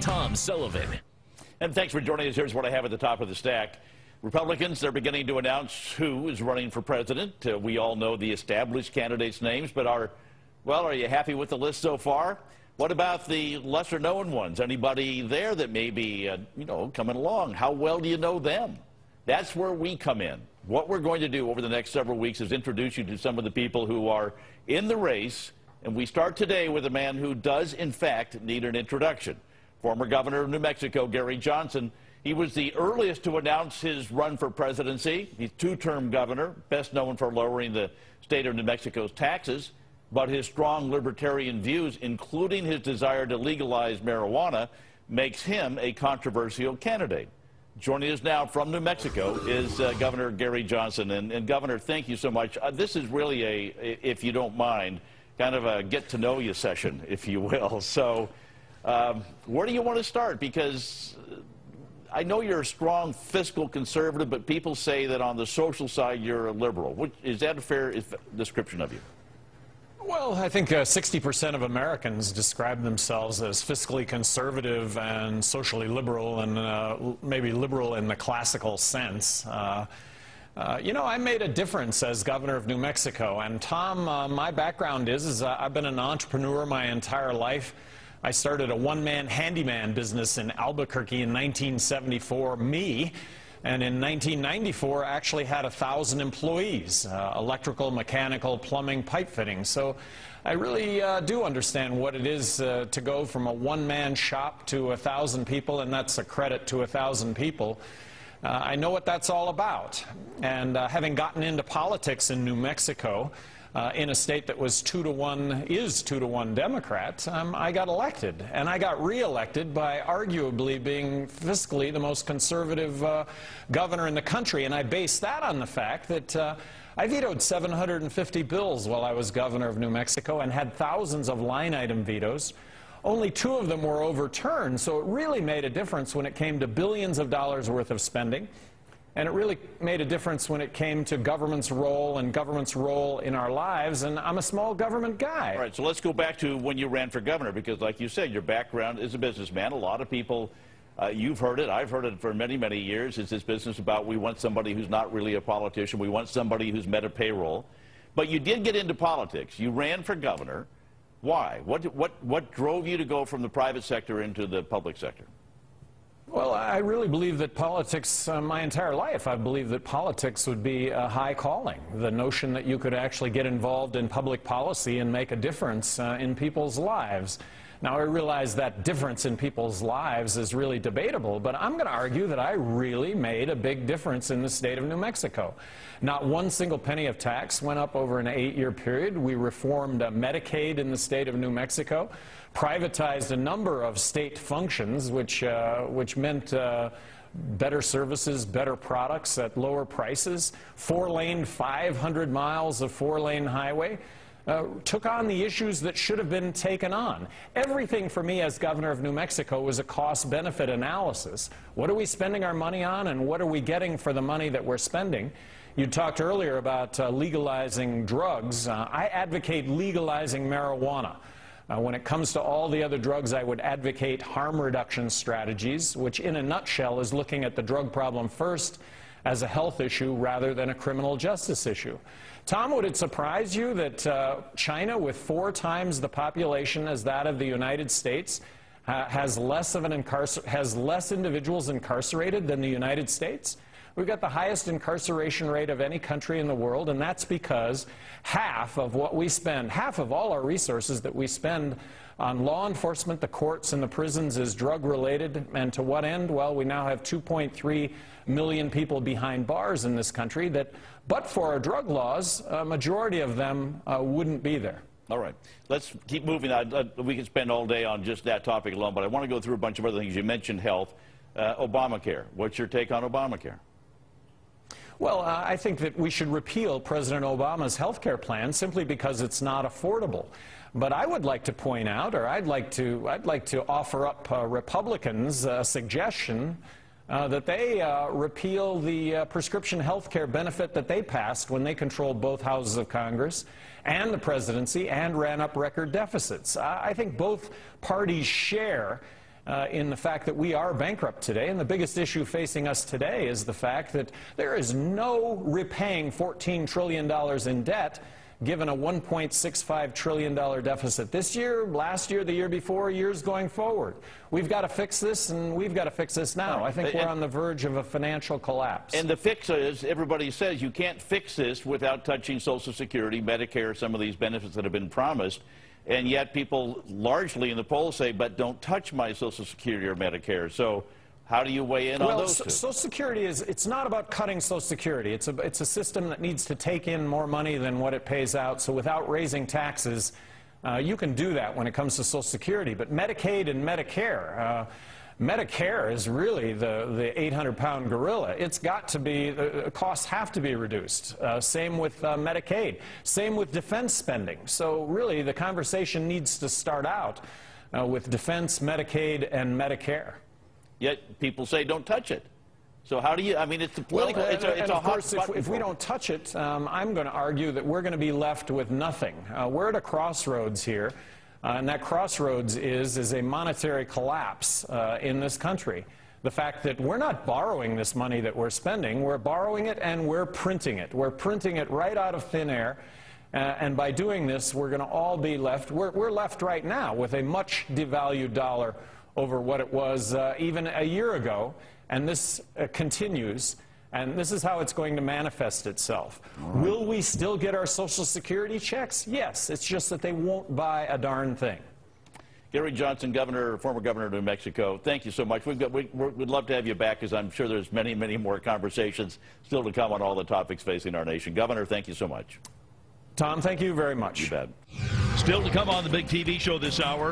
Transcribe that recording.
Tom Sullivan. And thanks for joining us. Here's what I have at the top of the stack. Republicans, they're beginning to announce who is running for president. We all know the established candidates' names, but are you happy with the list so far? What about the lesser-known ones? Anybody there that may be, coming along? How well do you know them? That's where we come in. What we're going to do over the next several weeks is introduce you to some of the people who are in the race, and we start today with a man who does, in fact, need an introduction. Former governor of New Mexico, Gary Johnson. He was the earliest to announce his run for presidency. He's two-term governor, best known for lowering the state of New Mexico's taxes. But his strong libertarian views, including his desire to legalize marijuana, makes him a controversial candidate. Joining us now from New Mexico is Governor Gary Johnson. And Governor, thank you so much. This is really if you don't mind, kind of a get-to-know-you session, if you will. So where do you want to start? Because I know you're a strong fiscal conservative, but people say that on the social side you're a liberal. Is that a fair description of you? Well, I think 60% of Americans describe themselves as fiscally conservative and socially liberal, and maybe liberal in the classical sense. I made a difference as governor of New Mexico. And Tom, my background is I've been an entrepreneur my entire life. I started a one-man handyman business in Albuquerque in 1974, and in 1994 actually had 1,000 employees, electrical, mechanical, plumbing, pipe fitting. So I really do understand what it is to go from a one-man shop to 1,000 people, and that's a credit to 1,000 people. I know what that's all about. And having gotten into politics in New Mexico, in a state that was 2-to-1 Democrat, I got elected. And I got reelected by arguably being fiscally the most conservative governor in the country. And I based that on the fact that I vetoed 750 bills while I was governor of New Mexico and had thousands of line item vetoes. Only 2 of them were overturned, so it really made a difference when it came to billions of dollars worth of spending. And it really made a difference when it came to government's role and government's role in our lives. And I'm a small government guy. All right, so let's go back to when you ran for governor, because like you said, your background is a businessman. A lot of people, you've heard it, I've heard it for many, many years. It's this business about we want somebody who's not really a politician. We want somebody who's met a payroll. But you did get into politics. You ran for governor. Why? What drove you to go from the private sector into the public sector? Well, I really believe that politics, my entire life, I believe that politics would be a high calling. The notion that you could actually get involved in public policy and make a difference in people's lives. Now, I realize that difference in people's lives is really debatable, but I'm going to argue that I really made a big difference in the state of New Mexico. Not one single penny of tax went up over an 8-year period. We reformed Medicaid in the state of New Mexico, privatized a number of state functions, which meant better services, better products at lower prices, 4-lane, 500 miles of 4-lane highway. Took on the issues that should have been taken on. Everything for me as governor of New Mexico was a cost-benefit analysis. What are we spending our money on, and what are we getting for the money that we're spending? You talked earlier about legalizing drugs. I advocate legalizing marijuana. When it comes to all the other drugs, I would advocate harm reduction strategies, which in a nutshell is looking at the drug problem first as a health issue rather than a criminal justice issue. Tom, would it surprise you that China, with 4 times the population as that of the United States, has less individuals incarcerated than the United States? We've got the highest incarceration rate of any country in the world, and that's because half of what we spend, half of all our resources that we spend on law enforcement, the courts, and the prisons is drug-related. And to what end? Well, we now have 2.3 million people behind bars in this country that, but for our drug laws, a majority of them wouldn't be there. All right. Let's keep moving. We could spend all day on just that topic alone, but I want to go through a bunch of other things. You mentioned health. Obamacare. What's your take on Obamacare? Well, I think that we should repeal President Obama's health care plan simply because it's not affordable. But I would like to point out, or I'd like to offer up Republicans a suggestion that they repeal the prescription health care benefit that they passed when they controlled both houses of Congress and the presidency and ran up record deficits. I think both parties share in the fact that we are bankrupt today, and the biggest issue facing us today is the fact that there is no repaying $14 trillion in debt given a $1.65 trillion deficit this year, last year, the year before, years going forward. We've got to fix this, and we've got to fix this now. I think we're on the verge of a financial collapse. And the fix is, everybody says you can't fix this without touching Social Security, Medicare, some of these benefits that have been promised. And yet people largely in the polls say, but don't touch my Social Security or Medicare. So how do you weigh in on those two? Social Security it's not about cutting Social Security. It's a system that needs to take in more money than what it pays out. So without raising taxes, you can do that when it comes to Social Security. But Medicaid and Medicare, Medicare is really the 800-pound gorilla. It's got to be, the costs have to be reduced. Same with Medicaid. Same with defense spending. So really the conversation needs to start out with defense, Medicaid, and Medicare. Yet people say don't touch it. So how do you, I mean, it's a political, it's a hot button. If we don't touch it, I'm going to argue that we're going to be left with nothing. We're at a crossroads here. And that crossroads is a monetary collapse in this country. The fact that we're not borrowing this money that we're spending, we're borrowing it and we're printing it. We're printing it right out of thin air. And by doing this, we're going to all be left, we're left right now with a much devalued dollar over what it was even a year ago. And this continues. And this is how it's going to manifest itself. Right. Will we still get our Social Security checks? Yes. It's just that they won't buy a darn thing. Gary Johnson, former governor of New Mexico, thank you so much. We'd love to have you back, because I'm sure there's many, many more conversations still to come on all the topics facing our nation. Governor, thank you so much. Tom, thank you very much. You bet. Still to come on the big TV show this hour.